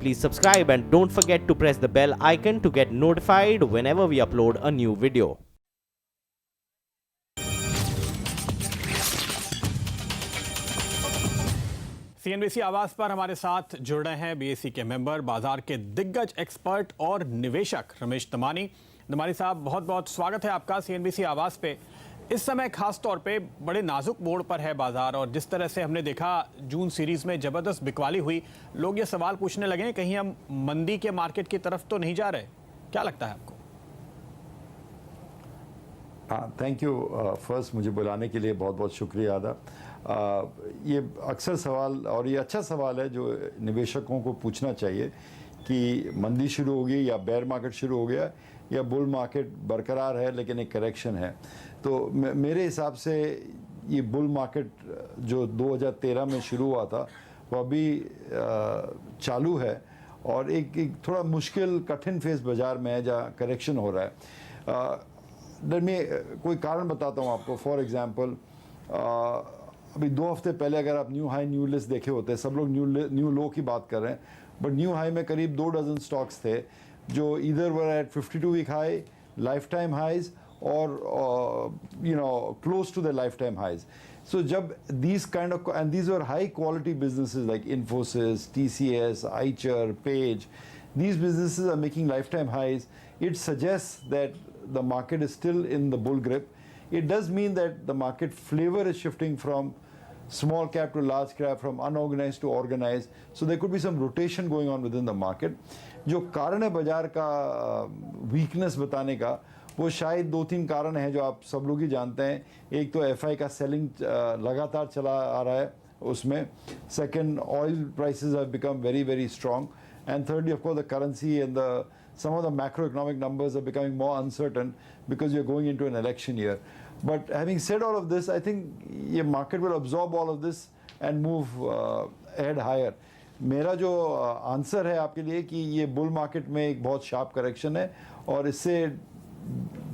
Please subscribe and don't forget to press the bell icon to get notified whenever we upload a new video. CNBC आवाज पर हमारे साथ जुड़ रहे हैं बीएससी के मेंबर, बाजार के दिग्गज एक्सपर्ट और निवेशक रमेश दमानी। दमानी साहब, बहुत बहुत स्वागत है आपका सीएनबीसी आवाज पे। इस समय खास तौर पे बड़े नाजुक मोड़ पर है बाजार, और जिस तरह से हमने देखा जून सीरीज में जबरदस्त बिकवाली हुई, लोग ये सवाल पूछने लगे हैं कहीं हम मंदी के मार्केट की तरफ तो नहीं जा रहे। क्या लगता है आपको? हाँ, थैंक यू। फर्स्ट, मुझे बुलाने के लिए बहुत बहुत शुक्रिया अदा। ये अक्सर सवाल, और ये अच्छा सवाल है जो निवेशकों को पूछना चाहिए कि मंदी शुरू हो गई या बेयर मार्केट शुरू हो गया या बुल मार्केट बरकरार है लेकिन एक करेक्शन है। तो मेरे हिसाब से ये बुल मार्केट जो 2013 में शुरू हुआ था वो अभी चालू है, और एक थोड़ा मुश्किल कठिन फेस बाज़ार में है जहाँ करेक्शन हो रहा है। मैं कोई कारण बताता हूँ आपको। फॉर एग्जांपल, अभी 2 हफ्ते पहले अगर आप न्यू हाई न्यू लिस्ट देखे होते, सब लोग न्यू लो की बात कर रहे हैं, बट न्यू हाई में करीब 2 डज़न स्टॉक्स थे जो इधर were at 52 week high, life time highs, और close to the life time highs. So जब these kind of, and these were high quality businesses like Infosys, TCS, Eicher, Page, these businesses are making lifetime highs. It suggests that the market is still in the bull grip. It does mean that the market flavor is shifting from small cap to large cap, from unorganized to organized. So there could be some rotation going on within the market. जो कारण है बाजार का weakness बताने का, वो शायद 2-3 कारण हैं जो आप सब लोग ही जानते हैं। एक तो एफआई का सेलिंग लगातार चला आ रहा है उसमें। Second, oil prices have become very very strong, and thirdly of course the currency and some of the macroeconomic numbers are becoming more uncertain because you're going into an election year. But having said all of this, I think the market will absorb all of this and move ahead higher. मेरा जो answer है आपके लिए कि ये bull market में एक बहुत शार्प करेक्शन है, और इससे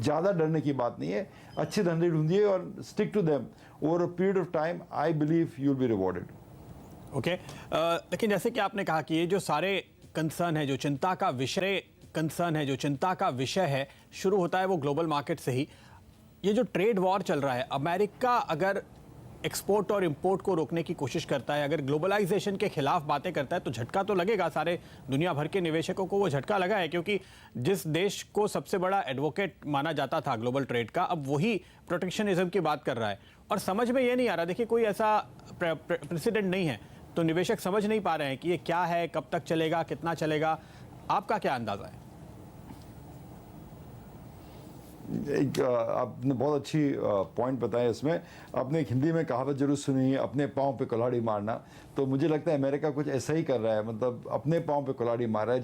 ज़्यादा डरने की बात नहीं है। अच्छे धंधे ढूंढिए और stick to them over a period of time. I believe you will be rewarded. Okay, लेकिन जैसे कि आपने कहा कि ये जो सारे कंसर्न है, जो चिंता का विषय है, शुरू होता है वो ग्लोबल मार्केट से ही। ये जो ट्रेड वॉर चल रहा है, अमेरिका अगर एक्सपोर्ट और इंपोर्ट को रोकने की कोशिश करता है, अगर ग्लोबलाइजेशन के खिलाफ बातें करता है, तो झटका तो लगेगा। सारे दुनिया भर के निवेशकों को वो झटका लगा है, क्योंकि जिस देश को सबसे बड़ा एडवोकेट माना जाता था ग्लोबल ट्रेड का, अब वही प्रोटेक्शनिज्म की बात कर रहा है। और समझ में ये नहीं आ रहा, देखिए कोई ऐसा प्रेसिडेंट नहीं है, तो निवेशक समझ नहीं पा रहे हैं कि ये क्या है, कब तक चलेगा, कितना चलेगा। आपका क्या अंदाजा है? आपने बहुत अच्छी पॉइंट बताया। इसमें आपने एक हिंदी में कहावत जरूर सुनी है, अपने पाँव पे कुल्हाड़ी मारना। तो मुझे लगता है अमेरिका कुछ ऐसा ही कर रहा है, मतलब अपने पाँव पे कुल्हाड़ी मार रहा है।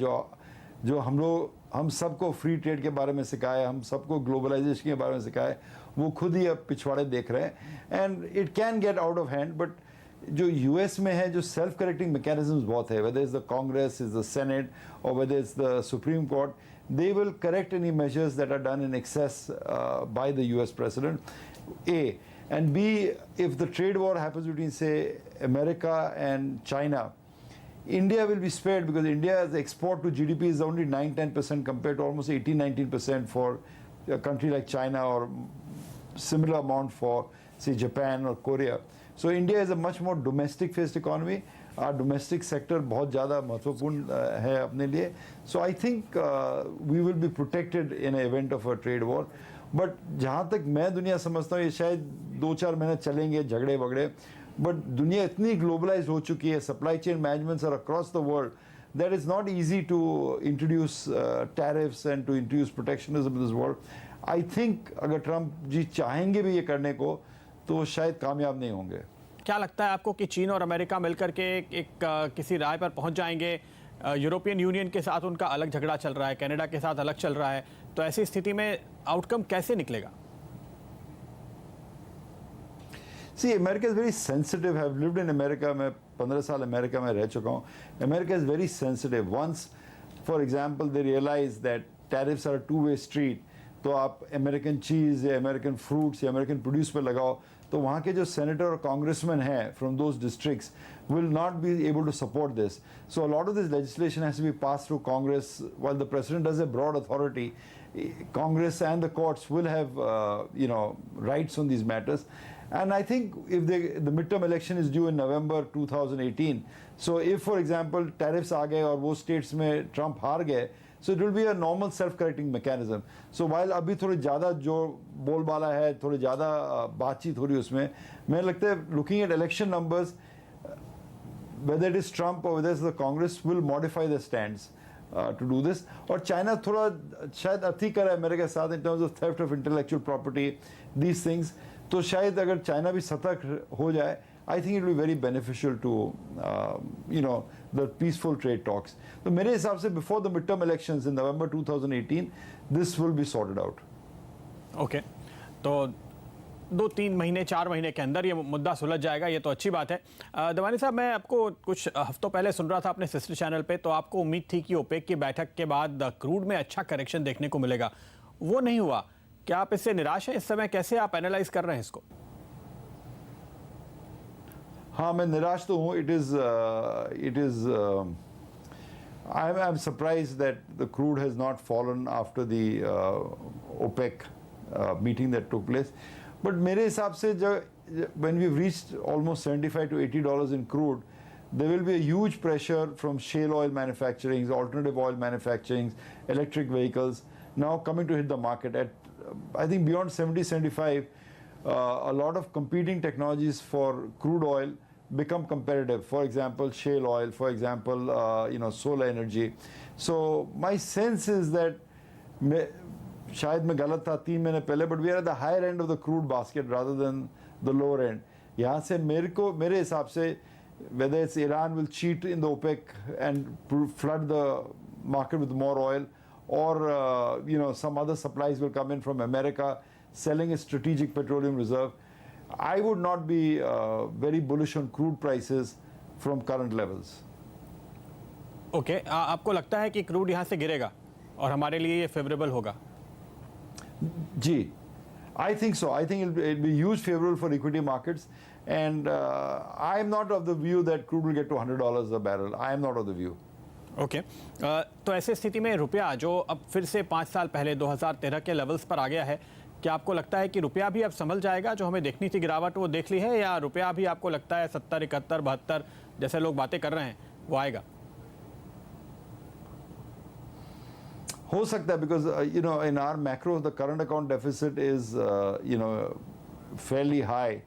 जो हम सबको फ्री ट्रेड के बारे में सिखाए, हम सबको ग्लोबलाइजेशन के बारे में सिखाए, वो खुद ही अब पिछवाड़े देख रहे हैं। And it can get out of hand, but जो यूएस में है, जो सेल्फ करेक्टिंग मैकेनिज्म्स बहुत है, whether is the Congress, is the Senate, और whether is the supreme court, they will correct any measures that are done in excess by the US president, A. And B, if the trade war happens between, say, America and China, India will be spared, because India's export to GDP is only 9-10% compared to almost 18-19% for a country like China, or similar amount for, say, Japan or Korea. So India is a much more domestic faced economy. Domestic sector बहुत ज़्यादा महत्वपूर्ण है अपने लिए। So I think we will be protected in event of a trade war. But जहाँ तक मैं दुनिया समझता हूँ, ये शायद 2-4 महीने चलेंगे झगड़े वगड़े, बट दुनिया इतनी ग्लोबलाइज हो चुकी है, supply chain managements are across the world, that is not easy to introduce tariffs and to introduce protectionism in this world. I think अगर ट्रम्प जी चाहेंगे भी ये करने को, तो शायद कामयाब नहीं होंगे। क्या लगता है आपको कि चीन और अमेरिका मिलकर के एक किसी राय पर पहुंच जाएंगे? यूरोपियन यूनियन के साथ उनका अलग झगड़ा चल रहा है, कनाडा के साथ अलग चल रहा है, तो ऐसी स्थिति में आउटकम कैसे निकलेगा? See, America is very sensitive. I have lived in America. मैं 15 साल अमेरिका में रह चुका हूँ। America is very sensitive. Once, for example, they realize that tariffs are a two-way street, तो आप अमेरिकन चीज़ या अमेरिकन फ्रूट्स या अमेरिकन प्रोड्यूस पर लगाओ तो वहाँ के जो सेनेटर और कांग्रेसमैन हैं from those districts will not be able to support this. So a lot of this legislation has to be passed through Congress. While the president does a broad authority, Congress and the courts will have rights on these matters. And I think if the midterm election is due in November 2018, so if for example tariffs aa gaye aur wo states mein Trump haar gaye, so it will be a normal self-correcting mechanism. So while अभी थोड़ी ज़्यादा जो बोलबाला है, थोड़ी ज़्यादा बातचीत हो रही है उसमें, मुझे लगता है looking at election numbers, whether it is Trump or whether it's the Congress will modify their stands to do this. और चाइना थोड़ा शायद अति कर रहा है मेरे के साथ in terms of theft of intellectual property, these things. तो शायद अगर चाइना भी सतर्क हो जाए, I think it will be very beneficial to the peaceful trade talks. तो मेरे हिसाब से before the midterm elections in November 2018, this will be sorted out. Okay, तो 2-3 महीने 4 महीने के अंदर ये मुद्दा सुलझ जाएगा, ये तो अच्छी बात है। दवानी साहब, मैं आपको कुछ हफ्तों पहले सुन रहा था अपने सिस्टर चैनल पे, तो आपको उम्मीद थी कि ओपेक की बैठक के बाद क्रूड में अच्छा करेक्शन देखने को मिलेगा, वो नहीं हुआ। क्या आप इससे निराश हैं इस समय? कैसे आप एनालाइज कर रहे हैं इसको? हाँ, मैं निराश तो हूँ। I'm surprised that the crude has not fallen after the OPEC meeting that took place. But मेरे हिसाब से when we've reached almost $75 to $80 in crude, there will be a huge pressure from shale oil manufacturing, alternative oil manufacturing, electric vehicles now coming to hit the market at, I think beyond 70, 75, a lot of competing technologies for crude oil become competitive. For example, shale oil, for example, solar energy. So my sense is that शायद मैं गलत था 3 महीने पहले, but we are at the higher end of the crude basket rather than the lower end. यहाँ से मेरे हिसाब से whether it's Iran will cheat in the OPEC and flood the market with more oil, or some other supplies will come in from America selling a strategic petroleum reserve, I would not be very bullish on crude prices from current levels. Okay, आपको लगता है कि crude यहाँ से गिरेगा और हमारे लिए ये फेवरेबल होगा? जी, I think so. I think it'll be huge favorable for equity markets, and I am not of the view that crude will get to $100 a barrel. I am not of the view. Okay, तो ऐसी स्थिति में रुपया जो अब फिर से 5 साल पहले 2013 के लेवल्स पर आ गया है, क्या आपको लगता है कि रुपया भी अब संभल जाएगा? जो हमें देखनी थी गिरावट वो देख ली है, या रुपया भी आपको लगता है 70, 71, 72 जैसे लोग बातें कर रहे हैं वो आएगा? हो सकता है, because in our macro the current account deficit is fairly high,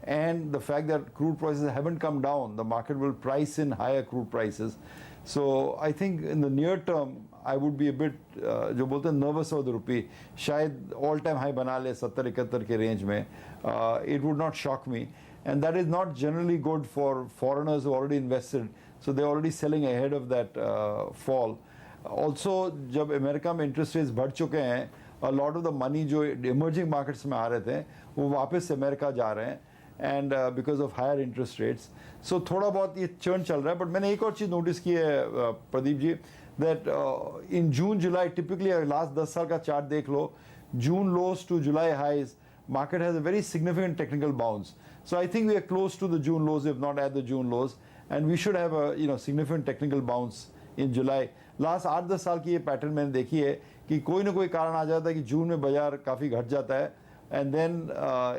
and the fact that crude prices haven't come down, the market will price in higher crude prices. So I think in the near term I would be a bit जो बोलते हैं nervous of the rupee, शायद all time high बना ले 70-71 के range में. It would not shock me, and that is not generally good for foreigners who already invested, so they're already selling ahead of that fall. Also जब America में interest rates बढ़ चुके हैं, a lot of the money जो emerging markets में आ रहे थे वो वापस अमेरिका जा रहे हैं, and because of higher interest rates. So थोड़ा बहुत ये चर्न चल रहा है. बट मैंने एक और चीज़ नोटिस की है Pradeep ji, that in June, July, typically last 10 साल का चार्ट देख लो, June lows to July highs, market has a very significant technical bounce. So I think we are close to the June lows, if not at the June lows, and we should have a significant technical bounce in July. Last 8-10 साल की ये pattern मैंने देखी है कि कोई ना कोई कारण आ जाता है कि जून में बाजार काफ़ी घट जाता है, and then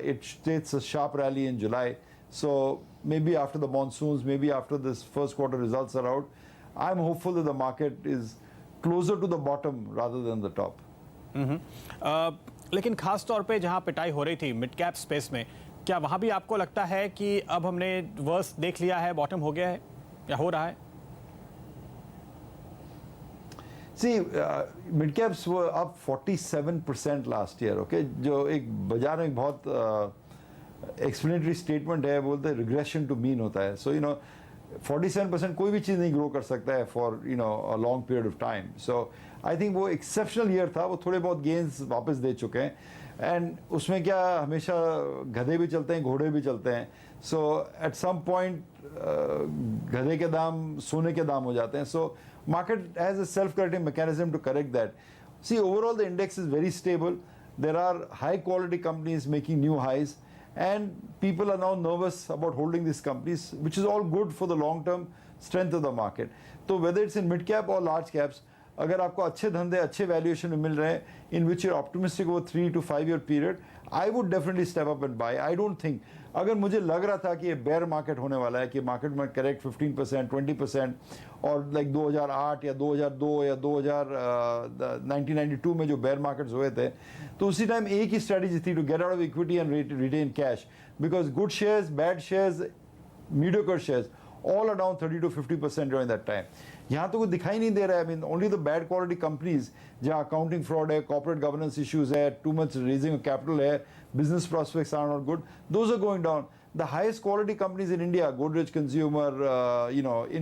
it takes a sharp rally in July. So maybe after the monsoons, maybe after this first quarter results are out, I'm hopeful that the market is closer to the bottom rather than the top. लेकिन खास तौर पे जहां पिटाई हो रही थी mid cap space में, क्या वहां भी आपको लगता है कि अब हमने वर्स्ट देख लिया है, बॉटम हो गया है या हो रहा है? See, mid caps were up 47% last year, okay? जो एक बाजार में बहुत explanatory statement है, बोलते हैं regression to mean होता है. So 47% कोई भी चीज़ नहीं ग्रो कर सकता है for a long period of time. So I think वो exceptional year था, वो थोड़े बहुत gains वापस दे चुके हैं, and उसमें क्या हमेशा गधे भी चलते हैं, घोड़े भी चलते हैं. So at some point गधे के दाम सोने के दाम हो जाते हैं. So market has a self-correcting mechanism to correct that. See, overall the index is very stable. There are high quality companies making new highs, and people are now nervous about holding these companies, which is all good for the long term strength of the market. So whether it's in mid cap or large caps, अगर आपको अच्छे धंधे अच्छे valuation में मिल रहे हैं in which you're optimistic over 3 to 5 year period, I would definitely step up and buy. I don't think, अगर मुझे लग रहा था कि ये बेयर मार्केट होने वाला है, कि मार्केट में करेक्ट 15% 20% और लाइक 2008 या 2002 या 1992 में जो बेयर मार्केट्स हुए थे, तो उसी टाइम एक ही स्ट्रेटजी थी, to get out of equity and retain cash, because good shares, bad shares, mediocre shares all are down 30 to 50% during that time. यहाँ तो कुछ दिखाई नहीं दे रहा है. I mean, only the bad quality companies जहाँ accounting fraud है, corporate governance issues है, too much raising of capital है, business prospects are not good, those are going down. The highest quality companies in India, Godrej Consumer,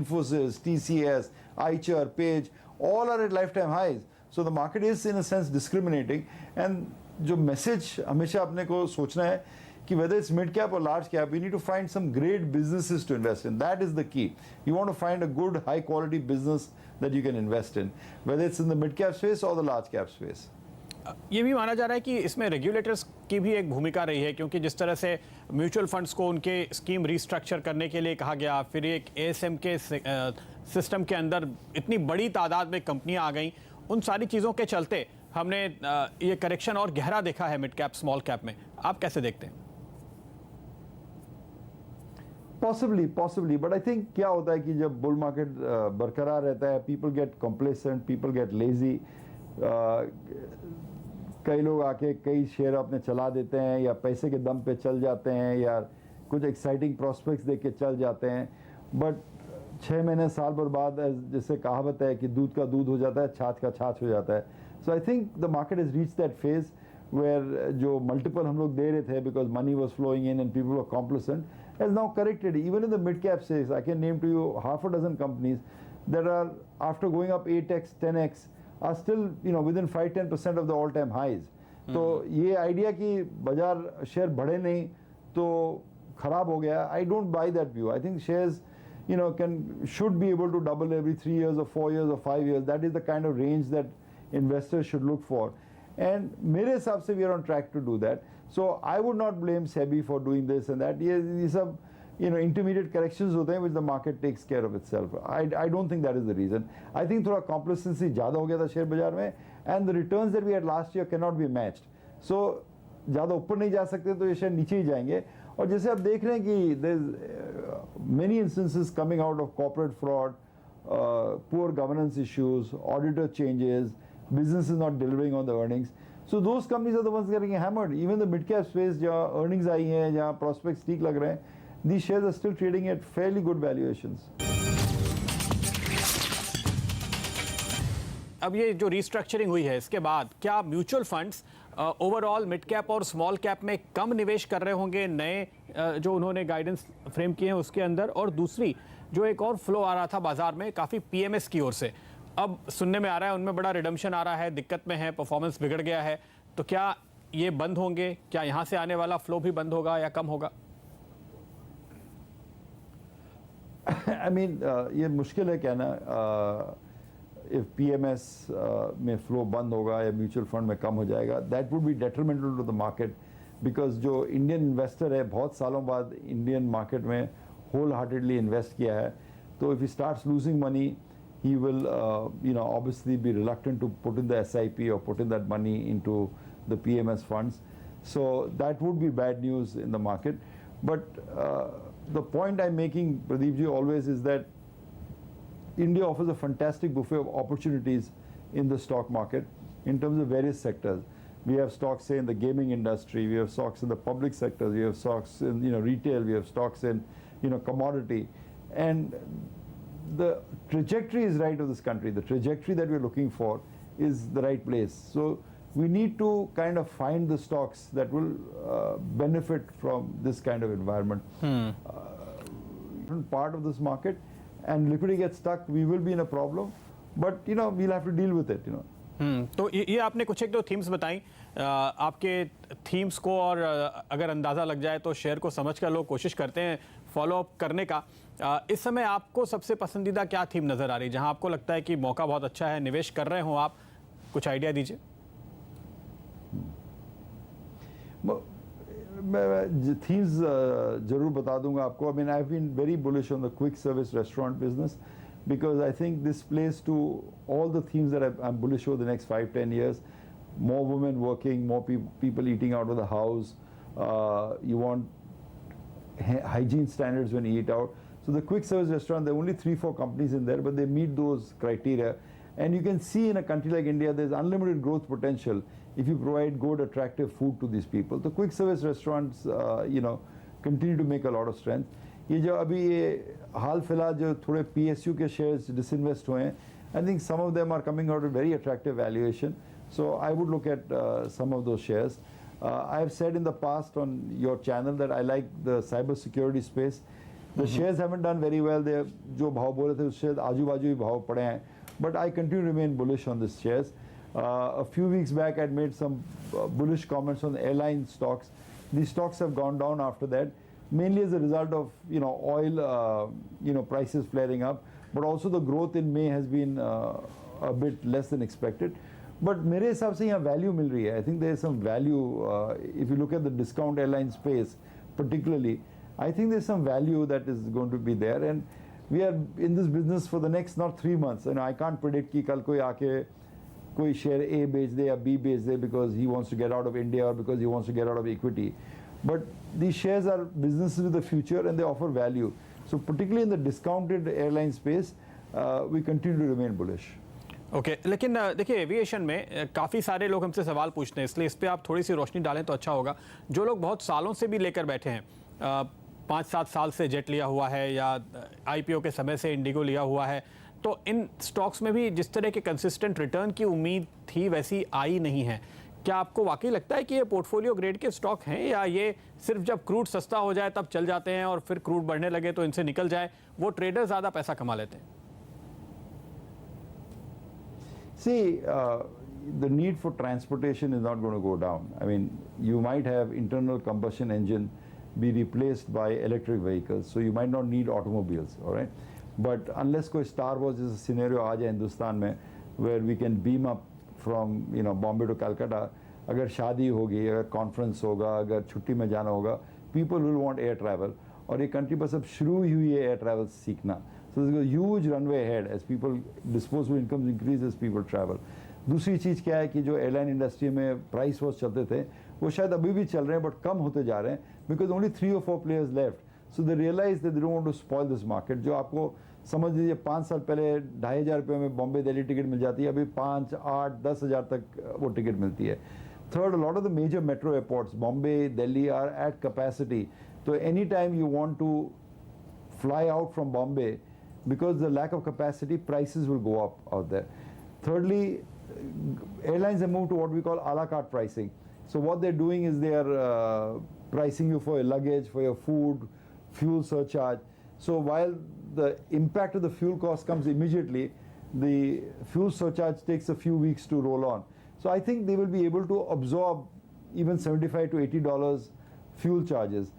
Infosys, TCS, Eicher, Page, all are at lifetime highs. So the market is in a sense discriminating. And जो message हमेशा अपने को सोचना है कि whether it's mid cap or large cap, we need to find some great businesses to invest in. That is the key. You want to find a good high quality business that you can invest in, whether it's in the mid cap space or the large cap space. ये भी माना जा रहा है कि इसमें regulators की भी एक भूमिका रही है, क्योंकि जिस तरह से म्यूचुअल फंड्स को उनके स्कीम रीस्ट्रक्चर करने के लिए कहा गया, फिर एक एएसएम के सिस्टम के अंदर इतनी बड़ी तादाद में कंपनियां आ गई, उन सारी चीज़ों के चलते हमने ये करेक्शन और गहरा देखा है मिड कैप स्मॉल कैप में. आप कैसे देखते हैं? Possibly, but I think क्या होता है कि जब बुल मार्केट बरकरार रहता है, people get complacent, people get lazy, कई लोग आके कई शेयर अपने चला देते हैं या पैसे के दम पे चल जाते हैं या कुछ एक्साइटिंग प्रॉस्पेक्ट्स देख के चल जाते हैं, बट 6 महीने साल भर बाद जैसे कहावत है कि दूध का दूध हो जाता है, छाछ का छाछ हो जाता है. So I think the market is reach that phase where जो मल्टीपल हम लोग दे रहे थे because money was flowing in and people were complacent, has now corrected. Even in the mid cap space, I can name to you half a dozen companies that are, after going up 8x 10x, are still within 5-10% of the all time highs. तो ये idea कि बाजार share बढ़े नहीं तो खराब हो गया, I don't buy that view. I think shares should be able to double every 3 years or 4 years or 5 years. That is the kind of range that investors should look for. And मेरे हिसाब से we are on track to do that. So I would not blame SEBI for doing this and that. ये सब intermediate corrections होते हैं which the market takes care of itself. I don't think that is the reason. I think थोड़ा complacency ज़्यादा हो गया था share बाजार में, and the returns that we had last year cannot be matched. So ज़्यादा ऊपर नहीं जा सकते तो ये शेयर नीचे ही जाएंगे. और जैसे आप देख रहे हैं कि there's many instances coming out of corporate fraud, poor governance issues, auditor changes, business is not delivering on the earnings. So those companies are the ones getting hammered. Even the mid cap space जहाँ earnings आई हैं, जहाँ prospects ठीक लग रहे हैं, these shares are still trading at fairly good valuations. अब ये जो रीस्ट्रक्चरिंग हुई है इसके बाद क्या mutual funds overall mid cap और स्मॉल कैप में कम निवेश कर रहे होंगे नए जो उन्होंने गाइडेंस फ्रेम किए हैं उसके अंदर? और दूसरी जो एक और फ्लो आ रहा था बाजार में काफ़ी पीएमएस की ओर से, अब सुनने में आ रहा है उनमें बड़ा रिडम्पशन आ रहा है, दिक्कत में है, परफॉर्मेंस बिगड़ गया है, तो क्या ये बंद होंगे? क्या यहाँ से आने वाला फ्लो भी बंद होगा या कम होगा? I mean, ये मुश्किल है कहना. If PMS में फ्लो बंद होगा या म्यूचुअल फंड में कम हो जाएगा, that would be detrimental to the market, because जो इंडियन इन्वेस्टर है बहुत सालों बाद इंडियन मार्केट में होल हार्टेडली इन्वेस्ट किया है, तो if he starts losing money, he will obviously be reluctant to put in the SIP or put in that money into the PMS funds. So that would be bad news in the market. But the point I'm making, Pradeep ji, always is that India offers a fantastic buffet of opportunities in the stock market in terms of various sectors. We have stocks, say, in the gaming industry, we have stocks in the public sectors, we have stocks in retail, we have stocks in commodity. And the trajectory is right of this country. The trajectory that we're looking for is the right place. So we need to kind of find the stocks that will benefit from this kind of environment. Part of this market, and liquidity gets stuck, we will be in a problem, but we'll have to deal with it. तो ये आपने कुछ एक दो themes बताई, आपके themes को और अगर अंदाज़ा लग जाए तो शेयर को समझकर लोग कोशिश करते हैं फॉलो अप करने का. इस समय आपको सबसे पसंदीदा क्या थीम नज़र आ रही है जहां आपको लगता है कि मौका बहुत अच्छा है, निवेश कर रहे हो आप? कुछ आइडिया दीजिए. मैं थीम्स जरूर बता दूंगा आपको. I mean, I've been very bullish on the quick service restaurant business because I think this plays to all the themes that I'm bullish over the next 5-10 years. More women working, more people eating out of the house. You want hygiene standards when you eat out. So the quick service restaurant, there are only 3-4 companies in there, but they meet those criteria. And you can see in a country like India, there's unlimited growth potential if you provide good, attractive food to these people. The quick service restaurants, continue to make a lot of strength. ये जो अभी ये हाल फिलहाल जो थोड़े PSU के shares disinvest हुए हैं, I think some of them are coming out at very attractive valuation. So I would look at some of those shares. I have said in the past on your channel that I like the cyber security space. The shares haven't done very well. They जो भाव बोले थे उस shares आजू बाजू ही भाव पड़े हैं. But I continue to remain bullish on these shares. A few weeks back, I'd made some bullish comments on the airline stocks. These stocks have gone down after that, mainly as a result of oil prices flaring up, but also the growth in May has been a bit less than expected. But मेरे हिसाब से यहाँ value मिल रही है. I think there is some value. If you look at the discount airline space, particularly, I think there's some value that is going to be there. And we are in this business for the next not 3 months. I can't predict कि कल कोई आके कोई share A बेच दे या B बेच दे because he wants to get out of India or because he wants to get out of equity. But these shares are businesses with the future and they offer value. So particularly in the discounted airline space, we continue to remain bullish. Okay लेकिन देखिए aviation में काफ़ी सारे लोग हमसे सवाल पूछते हैं, इसलिए इस पर आप थोड़ी सी रोशनी डालें तो अच्छा होगा. जो लोग बहुत सालों से भी लेकर बैठे हैं, 5-7 साल से जेट लिया हुआ है या आईपीओ के समय से इंडिगो लिया हुआ है, तो इन स्टॉक्स में भी जिस तरह के कंसिस्टेंट रिटर्न की उम्मीद थी वैसी आई नहीं है. क्या आपको वाकई लगता है कि ये पोर्टफोलियो ग्रेड के स्टॉक हैं या ये सिर्फ जब क्रूड सस्ता हो जाए तब चल जाते हैं और फिर क्रूड बढ़ने लगे तो इनसे निकल जाए, वो ट्रेडर ज़्यादा पैसा कमा लेते हैं? See, the need for transportation is not going to go down. I mean, you might have internal combustion engine be replaced by electric vehicles, so you might not need automobiles, all right? But unless कोई Star Wars जैसा scenario आ जाए हिंदुस्तान में, where we can beam up from Bombay to Calcutta, अगर शादी होगी, अगर conference होगा, अगर छुट्टी में जाना होगा, people will want air travel. और ये country बस अब शुरू ही हुई है air travel सीखना. So there's a huge runway ahead as people disposable incomes increase as people travel. दूसरी चीज़ क्या है कि जो एयरलाइन इंडस्ट्री में प्राइस वॉर्स चलते थे वो शायद अभी भी चल रहे हैं बट कम होते जा रहे हैं because only 3 or 4 players left. So they realize that they don't want to spoil this market. जो आपको समझ लीजिए 5 साल पहले 2,500 रुपये में बॉम्बे दिल्ली टिकट मिल जाती है, अभी 5, 8, 10 हज़ार तक वो टिकट मिलती है. Third, a lot of the major metro airports, Bombay, Delhi, are at capacity. So anytime you want to fly out from Bombay, because the lack of capacity, prices will go up out there. Thirdly, airlines have moved to what we call a la carte pricing. So what they're doing is they are pricing you for your luggage, for your food, fuel surcharge. So while the impact of the fuel cost comes immediately, the fuel surcharge takes a few weeks to roll on. So I think they will be able to absorb even $75 to $80 fuel charges.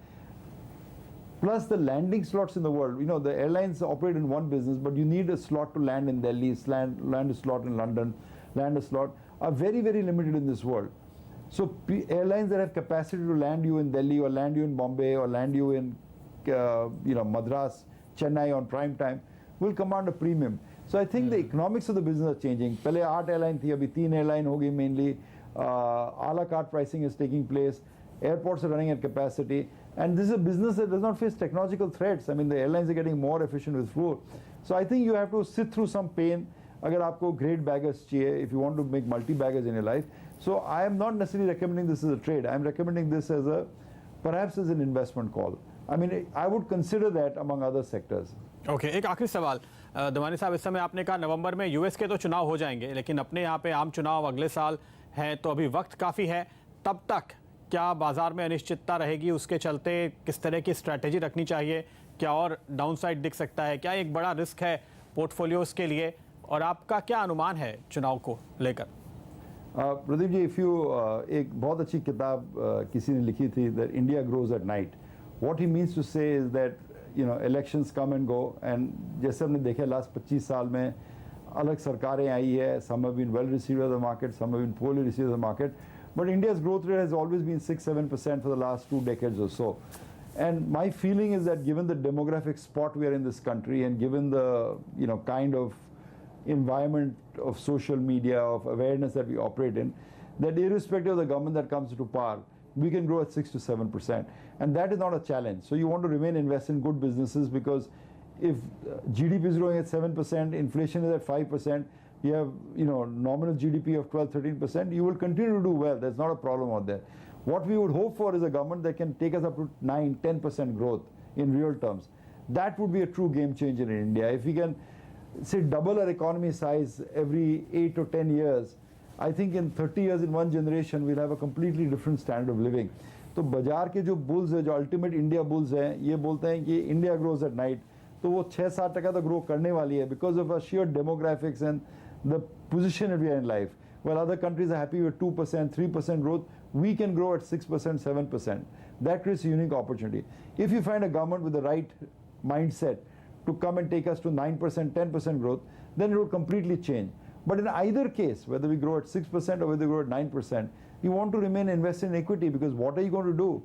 Plus the landing slots in the world. The airlines operate in one business, but you need a slot to land in Delhi, land a slot in London, land a slot, are very, very limited in this world. So airlines that have capacity to land you in Delhi or land you in Bombay or land you in Madras, Chennai on prime time will command a premium. So I think the economics of the business are changing. पहले 8 airline थी, अभी 3 airline हो गई mainly. A la carte pricing is taking place. Airports are running at capacity. And this is a business that does not face technological threats. I mean, the airlines are getting more efficient with fuel. So I think you have to sit through some pain. अगर आपको great baggers चाहिए, if you want to make multi-baggers in your life. So I am not necessarily recommending this as a trade. I am recommending this as perhaps as an investment call. I mean, I would consider that among other sectors. Okay एक आखिरी सवाल दमानी साहब, इस समय आपने कहा नवंबर में US के तो चुनाव हो जाएंगे, लेकिन अपने यहाँ पे आम चुनाव अगले साल है, तो अभी वक्त काफ़ी है. तब तक क्या बाजार में अनिश्चितता रहेगी? उसके चलते किस तरह की स्ट्रैटेजी रखनी चाहिए? क्या और डाउनसाइड दिख सकता है? क्या एक बड़ा रिस्क है पोर्टफोलियोज के लिए? और आपका क्या अनुमान है चुनाव को लेकर? प्रदीप जी, एक बहुत अच्छी किताब किसी ने लिखी थी, that India grows at night. What he means to say is that elections come and go, and जैसे हमने देखा लास्ट 25 साल में, अलग सरकारें आई है, some have been well received by the market, some have been poorly received by the market, But India's growth rate has always been 6-7% for the last 2 decades or so. And my feeling is that given the demographic spot we are in this country, and given the kind of environment of social media, of awareness that we operate in, that irrespective of the government that comes to power, we can grow at 6 to 7%. And that is not a challenge. So you want to remain invested in good businesses, because if GDP is growing at 7%, inflation is at 5%, you have nominal GDP of 12-13%, you will continue to do well. There's not a problem out there. What we would hope for is a government that can take us up to 9-10% growth in real terms. That would be a true game changer in India. If we can, say, double our economy size every 8 or 10 years, I think in 30 years, in one generation, we'll have a completely different standard of living. तो बाजार के जो bulls है, जो ultimate India bulls हैं, ये बोलते हैं कि इंडिया ग्रोज एट नाइट, तो वो 6-7% तो ग्रो करने वाली है because of a share demographics and the position we are in life. While other countries are happy with 2%, 3% growth, we can grow at 6%, 7%. That creates a unique opportunity. If you find a government with the right mindset to come and take us to 9%, 10% growth, then it will completely change. But in either case, whether we grow at 6% or whether we grow at 9%, you want to remain invested in equity, because what are you going to do?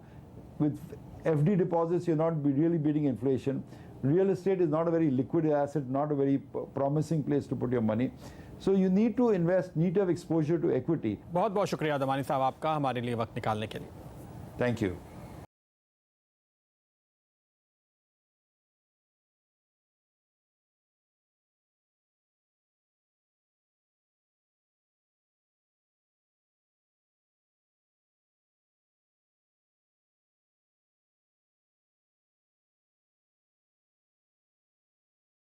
With FD deposits, you're not really beating inflation. Real estate is not a very liquid asset, not a very promising place to put your money. So you need to invest, need to have exposure to equity. बहुत बहुत शुक्रिया दमानी साहब आपका हमारे लिए वक्त निकालने के लिए. Thank you.